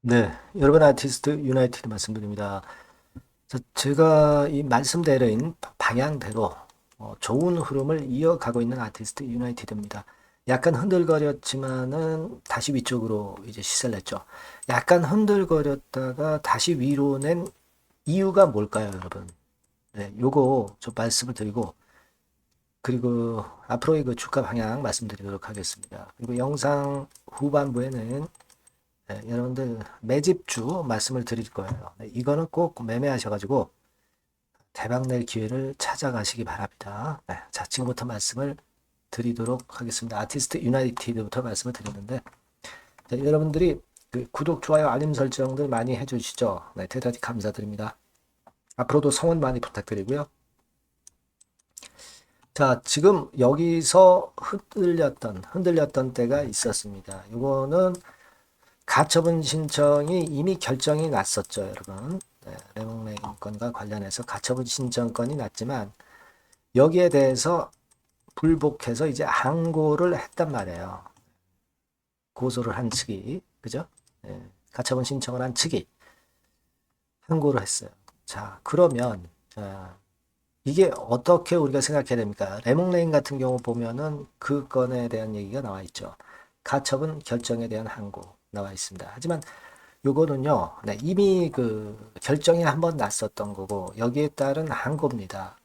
네, 여러분 아티스트 유나이티드 말씀드립니다. 제가 이 말씀대로인 방향대로 좋은 흐름을 이어가고 있는 아티스트 유나이티드입니다. 약간 흔들거렸지만은 다시 위쪽으로 이제 시세를 냈죠. 약간 흔들거렸다가 다시 위로 낸 이유가 뭘까요, 여러분? 네, 요거 좀 말씀을 드리고 그리고 앞으로의 그 주가 방향 말씀드리도록 하겠습니다. 그리고 영상 후반부에는 네, 여러분들 매집주 말씀을 드릴 거예요. 네, 이거는 꼭 매매하셔가지고 대박 낼 기회를 찾아가시기 바랍니다. 네, 자, 지금부터 말씀을 드리도록 하겠습니다. 아티스트 유나이티드부터 말씀을 드리는데 자, 여러분들이 그 구독, 좋아요, 알림 설정들 많이 해주시죠. 네, 대단히 감사드립니다. 앞으로도 성원 많이 부탁드리고요. 자, 지금 여기서 흔들렸던 때가 있었습니다. 이거는 가처분 신청이 이미 결정이 났었죠, 여러분. 네, 레몽레인 건과 관련해서 가처분 신청건이 났지만 여기에 대해서 불복해서 이제 항고를 했단 말이에요. 고소를 한 측이, 그죠? 네, 가처분 신청을 한 측이 항고를 했어요. 자, 그러면 이게 어떻게 우리가 생각해야 됩니까? 레몽레인 같은 경우 보면은 그 건에 대한 얘기가 나와 있죠. 가처분 결정에 대한 항고 나와 있습니다. 하지만 요거는요, 네, 이미 그 결정이 한번 났었던 거고, 여기에 따른 항고입니다.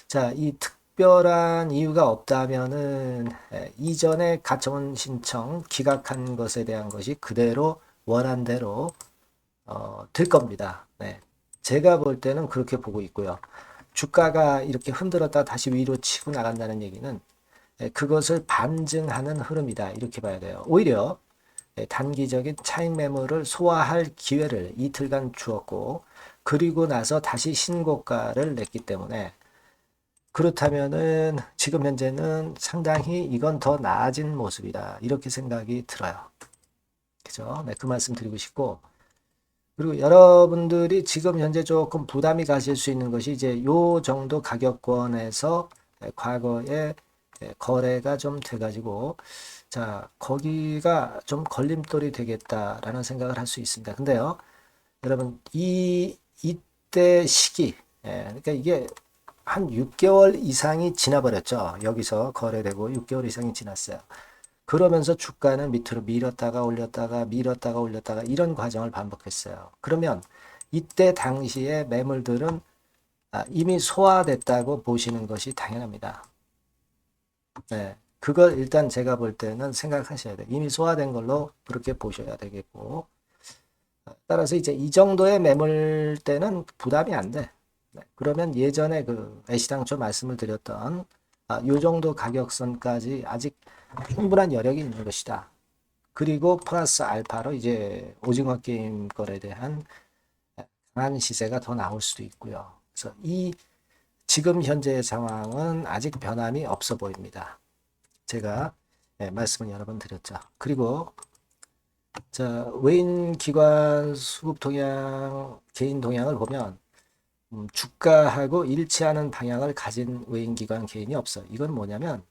자, 이 특별한 이유가 없다면은, 이전에 가처분 신청 기각한 것에 대한 것이 그대로 원한대로, 될 겁니다. 네. 제가 볼 때는 그렇게 보고 있고요. 주가가 이렇게 흔들었다 다시 위로 치고 나간다는 얘기는, 그것을 반증하는 흐름이다. 이렇게 봐야 돼요. 오히려, 단기적인 차익 매물을 소화할 기회를 이틀간 주었고 그리고 나서 다시 신고가를 냈기 때문에 그렇다면은 지금 현재는 상당히 이건 더 나아진 모습이다 이렇게 생각이 들어요. 그죠? 네, 그 말씀 드리고 싶고 그리고 여러분들이 지금 현재 조금 부담이 가실 수 있는 것이 이제 요 정도 가격권에서 과거에 거래가 좀 돼가지고 자, 거기가 좀 걸림돌이 되겠다라는 생각을 할 수 있습니다. 근데요, 여러분, 이때 시기, 그러니까 이게 한 6개월 이상이 지나버렸죠. 여기서 거래되고 6개월 이상이 지났어요. 그러면서 주가는 밑으로 밀었다가 올렸다가 밀었다가 올렸다가 이런 과정을 반복했어요. 그러면 이때 당시에 매물들은 이미 소화됐다고 보시는 것이 당연합니다. 네. 그걸 일단 제가 볼 때는 생각하셔야 돼요. 이미 소화된 걸로 그렇게 보셔야 되겠고. 따라서 이제 이 정도의 매물대는 부담이 안 돼. 네. 그러면 예전에 그 애시당초 말씀을 드렸던 요 정도 가격선까지 아직 충분한 여력이 있는 것이다. 그리고 플러스 알파로 이제 오징어 게임 거래에 대한 강한 시세가 더 나올 수도 있고요. 그래서 이 지금 현재의 상황은 아직 변함이 없어 보입니다. 제가 말씀을 여러 번 드렸죠. 그리고 자, 외인 기관 수급 동향, 개인 동향을 보면 주가하고 일치하는 방향을 가진 외인 기관 개인이 없어. 이건 뭐냐면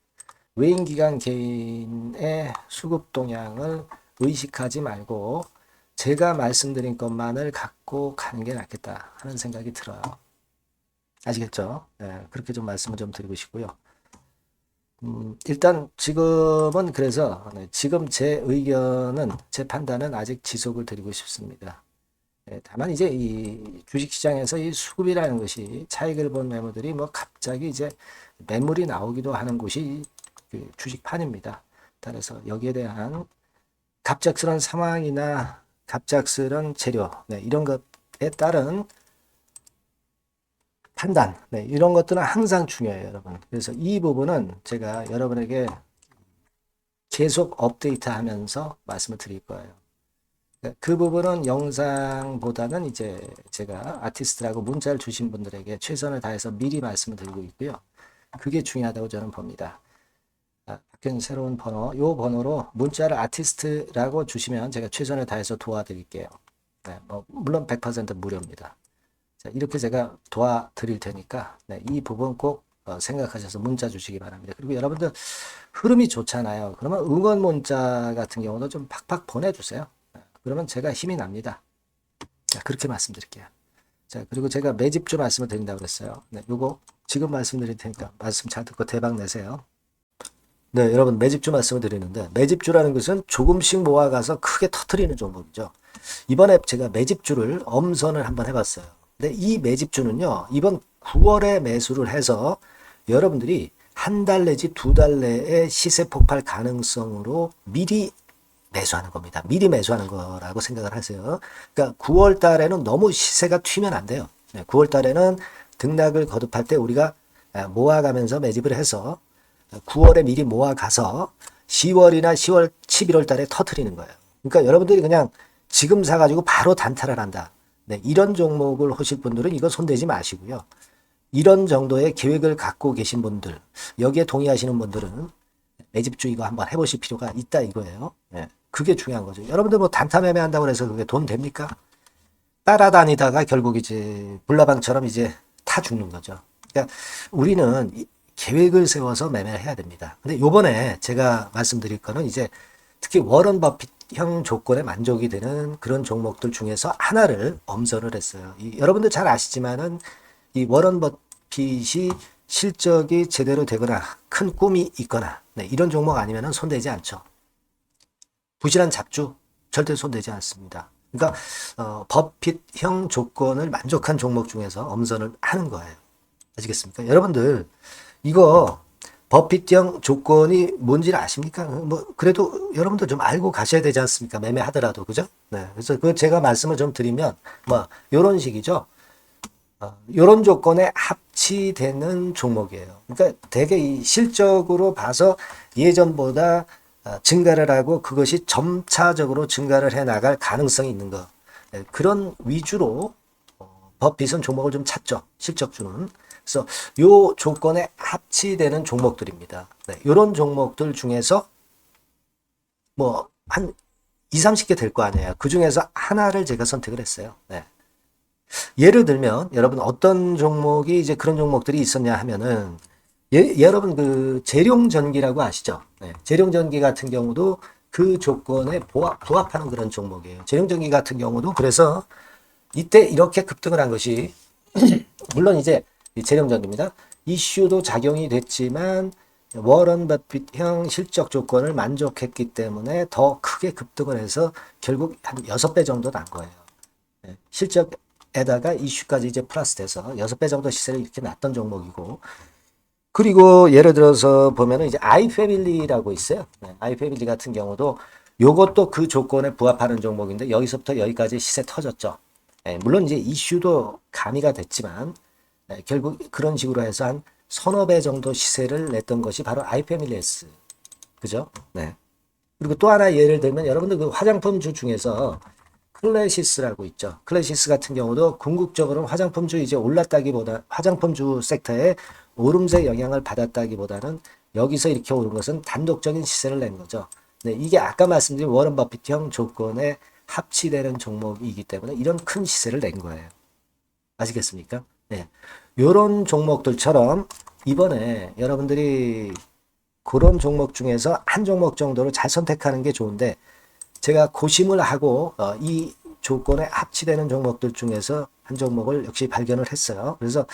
외인 기관 개인의 수급 동향을 의식하지 말고 제가 말씀드린 것만을 갖고 가는 게 낫겠다 하는 생각이 들어요. 아시겠죠? 네, 그렇게 좀 말씀을 좀 드리고 싶고요. 일단 지금은 그래서 네, 지금 제 의견은 제 판단은 아직 지속을 드리고 싶습니다. 다만 이제 이 주식시장에서 이 수급이라는 것이 차익을 본 매물들이 뭐 갑자기 이제 매물이 나오기도 하는 곳이 그 주식판입니다. 따라서 여기에 대한 갑작스런 상황이나 갑작스런 재료 네, 이런 것에 따른 판단 네, 이런 것들은 항상 중요해요, 여러분. 그래서 이 부분은 제가 여러분에게 계속 업데이트하면서 말씀을 드릴 거예요. 그 부분은 영상보다는 이제 제가 아티스트라고 문자를 주신 분들에게 최선을 다해서 미리 말씀을 드리고 있고요. 그게 중요하다고 저는 봅니다. 바뀐 새로운 번호, 이 번호로 문자를 아티스트라고 주시면 제가 최선을 다해서 도와드릴게요. 네, 뭐 물론 100% 무료입니다. 자, 이렇게 제가 도와드릴 테니까 네, 이 부분 꼭 생각하셔서 문자 주시기 바랍니다. 그리고 여러분들 흐름이 좋잖아요. 그러면 응원 문자 같은 경우도 좀 팍팍 보내주세요. 그러면 제가 힘이 납니다. 자, 그렇게 말씀드릴게요. 자, 그리고 제가 매집주 말씀을 드린다고 그랬어요. 네, 요거 지금 말씀드릴 테니까 말씀 잘 듣고 대박 내세요. 네, 여러분 매집주 말씀을 드리는데 매집주라는 것은 조금씩 모아가서 크게 터트리는 종목이죠. 이번에 제가 매집주를 엄선을 한번 해봤어요. 근데 이 매집주는요, 이번 9월에 매수를 해서 여러분들이 한 달 내지 두 달 내에 시세 폭발 가능성으로 미리 매수하는 겁니다. 미리 매수하는 거라고 생각을 하세요. 그러니까 9월 달에는 너무 시세가 튀면 안 돼요. 9월 달에는 등락을 거듭할 때 우리가 모아가면서 매집을 해서 9월에 미리 모아가서 10월이나 10월, 11월 달에 터트리는 거예요. 그러니까 여러분들이 그냥 지금 사가지고 바로 단타를 한다. 네, 이런 종목을 하실 분들은 이거 손대지 마시고요. 이런 정도의 계획을 갖고 계신 분들, 여기에 동의하시는 분들은 매집주 이거 한번 해보실 필요가 있다 이거예요. 네, 그게 중요한 거죠. 여러분들 뭐 단타 매매한다고 해서 그게 돈 됩니까? 따라다니다가 결국 이제 불나방처럼 이제 타 죽는 거죠. 그러니까 우리는 계획을 세워서 매매를 해야 됩니다. 근데 요번에 제가 말씀드릴 거는 이제 특히 워런 버핏형 조건에 만족이 되는 그런 종목들 중에서 하나를 엄선을 했어요. 여러분들 잘 아시지만은 이 워런 버핏이 실적이 제대로 되거나 큰 꿈이 있거나 네, 이런 종목 아니면은 손대지 않죠. 부실한 잡주 절대 손대지 않습니다. 그러니까 버핏형 조건을 만족한 종목 중에서 엄선을 하는 거예요. 아시겠습니까? 여러분들 이거 버핏형 조건이 뭔지를 아십니까? 뭐 그래도 여러분들 좀 알고 가셔야 되지 않습니까? 매매하더라도 그죠? 네, 그래서 그 제가 말씀을 좀 드리면 뭐 이런 식이죠. 이런 조건에 합치되는 종목이에요. 그러니까 되게 이 실적으로 봐서 예전보다 증가를 하고 그것이 점차적으로 증가를 해 나갈 가능성이 있는 거. 네, 그런 위주로 버핏은 종목을 좀 찾죠. 실적주는. 그래서 요 조건에 합치되는 종목들입니다. 네, 이런 종목들 중에서 뭐 한 2, 30개 될 거 아니에요. 그 중에서 하나를 제가 선택을 했어요. 네. 예를 들면 여러분 어떤 종목이 이제 그런 종목들이 있었냐 하면은 여러분 그 재룡전기라고 아시죠? 네. 재룡전기 같은 경우도 그 조건에 부합하는 그런 종목이에요. 재룡전기 같은 경우도 그래서 이때 이렇게 급등을 한 것이 물론 이제 재룡전기입니다. 이슈도 작용이 됐지만 워런 버핏형 실적 조건을 만족했기 때문에 더 크게 급등을 해서 결국 한 6배 정도 난 거예요. 네. 실적에다가 이슈까지 이제 플러스 돼서 6배 정도 시세를 이렇게 났던 종목이고 그리고 예를 들어서 보면은 이제 아이패밀리라고 있어요. 네. 아이패밀리 같은 경우도 요것도 그 조건에 부합하는 종목인데 여기서부터 여기까지 시세 터졌죠. 네. 물론 이제 이슈도 가미가 됐지만 네. 결국 그런 식으로 해서 한 서너 배 정도 시세를 냈던 것이 바로 아이패밀리스. 그죠? 네. 그리고 또 하나 예를 들면 여러분들 그 화장품주 중에서 클래시스라고 있죠. 클래시스 같은 경우도 궁극적으로는 화장품주 이제 올랐다기보다 화장품주 섹터에 오름세 영향을 받았다기보다는 여기서 이렇게 오른 것은 단독적인 시세를 낸 거죠. 네, 이게 아까 말씀드린 워런 버핏형 조건에 합치되는 종목이기 때문에 이런 큰 시세를 낸 거예요. 아시겠습니까? 네. 요런 종목들처럼 이번에 여러분들이 그런 종목 중에서 한 종목 정도를 잘 선택하는 게 좋은데 제가 고심을 하고 이 조건에 합치되는 종목들 중에서 한 종목을 역시 발견을 했어요. 그래서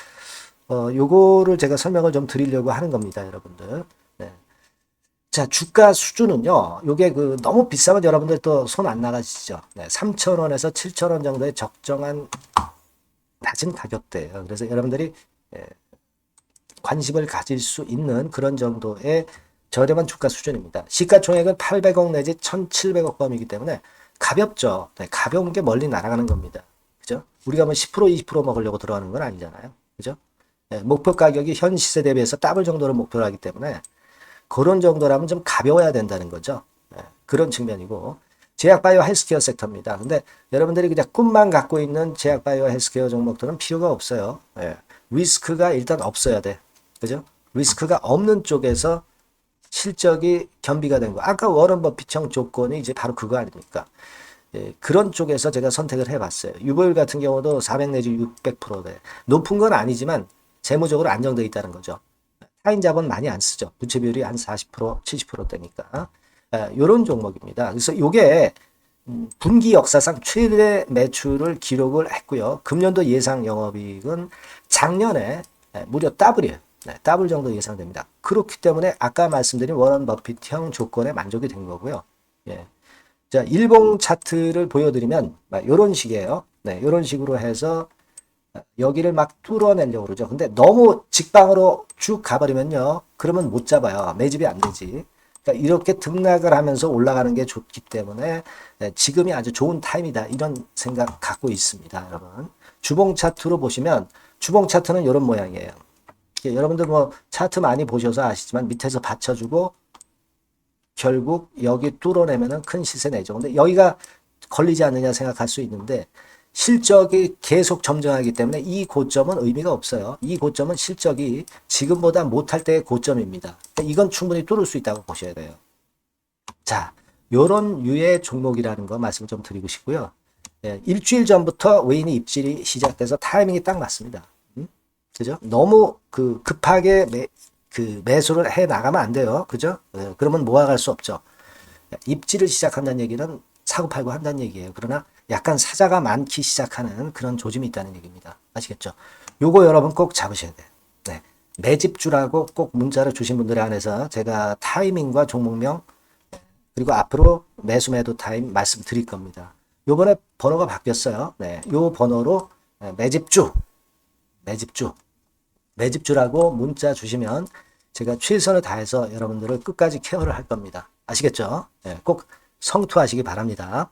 요거를 제가 설명을 좀 드리려고 하는 겁니다, 여러분들. 네. 자, 주가 수준은요. 요게 그 너무 비싸면 여러분들 또 손 안 나가시죠. 네, 3,000원에서 7,000원 정도의 적정한 낮은 가격대예요. 그래서 여러분들이 관심을 가질 수 있는 그런 정도의 저렴한 주가 수준입니다. 시가총액은 800억 내지 1,700억 범이기 때문에 가볍죠. 네, 가벼운 게 멀리 날아가는 겁니다. 그죠? 우리가 뭐 10%, 20% 먹으려고 들어가는 건 아니잖아요. 그죠? 네, 목표 가격이 현 시세 대비해서 더블 정도를 목표로 하기 때문에 그런 정도라면 좀 가벼워야 된다는 거죠. 네, 그런 측면이고 제약바이오 헬스케어 섹터입니다. 근데 여러분들이 그냥 꿈만 갖고 있는 제약바이오 헬스케어 종목들은 필요가 없어요. 네, 리스크가 일단 없어야 돼. 그죠? 리스크가 없는 쪽에서 실적이 겸비가 된 거. 아까 워런 버핏형 조건이 이제 바로 그거 아닙니까? 예, 그런 쪽에서 제가 선택을 해봤어요. 유보율 같은 경우도 400 내지 600%대. 높은 건 아니지만 재무적으로 안정되어 있다는 거죠. 타인 자본 많이 안 쓰죠. 부채 비율이 한 40%, 70%대니까. 이런 종목입니다. 그래서 요게 분기 역사상 최대 매출을 기록을 했고요. 금년도 예상 영업이익은 작년에 무려 더블이에요. 네, 더블 정도 예상됩니다. 그렇기 때문에 아까 말씀드린 워런 버핏형 조건에 만족이 된 거고요. 예. 자, 일봉 차트를 보여드리면 이런 식이에요. 네, 이런 식으로 해서 여기를 막 뚫어내려고 그러죠. 근데 너무 직방으로 쭉 가버리면요. 그러면 못 잡아요. 매집이 안 되지. 그러니까 이렇게 등락을 하면서 올라가는 게 좋기 때문에 지금이 아주 좋은 타임이다. 이런 생각 갖고 있습니다. 여러분. 주봉 차트로 보시면 주봉 차트는 이런 모양이에요. 여러분들 뭐 차트 많이 보셔서 아시지만 밑에서 받쳐주고 결국 여기 뚫어내면은 큰 시세 내죠. 근데 여기가 걸리지 않느냐 생각할 수 있는데 실적이 계속 점증하기 때문에 이 고점은 의미가 없어요. 이 고점은 실적이 지금보다 못할 때의 고점입니다. 이건 충분히 뚫을 수 있다고 보셔야 돼요. 자, 요런 유의 종목이라는 거 말씀 좀 드리고 싶고요. 예, 일주일 전부터 외인이 입질이 시작돼서 타이밍이 딱 맞습니다. 그죠? 너무 급하게 매수를 해 나가면 안 돼요. 그죠? 예, 그러면 모아갈 수 없죠. 입지를 시작한다는 얘기는 사고 팔고 한다는 얘기예요. 그러나 약간 사자가 많기 시작하는 그런 조짐이 있다는 얘기입니다. 아시겠죠? 요거 여러분 꼭 잡으셔야 돼요. 네. 매집주라고 꼭 문자를 주신 분들에 한해서 제가 타이밍과 종목명 그리고 앞으로 매수 매도 타임 말씀드릴 겁니다. 요번에 번호가 바뀌었어요. 네. 요 번호로 매집주라고 문자 주시면 제가 최선을 다해서 여러분들을 끝까지 케어를 할 겁니다. 아시겠죠? 네. 꼭 성투하시기 바랍니다.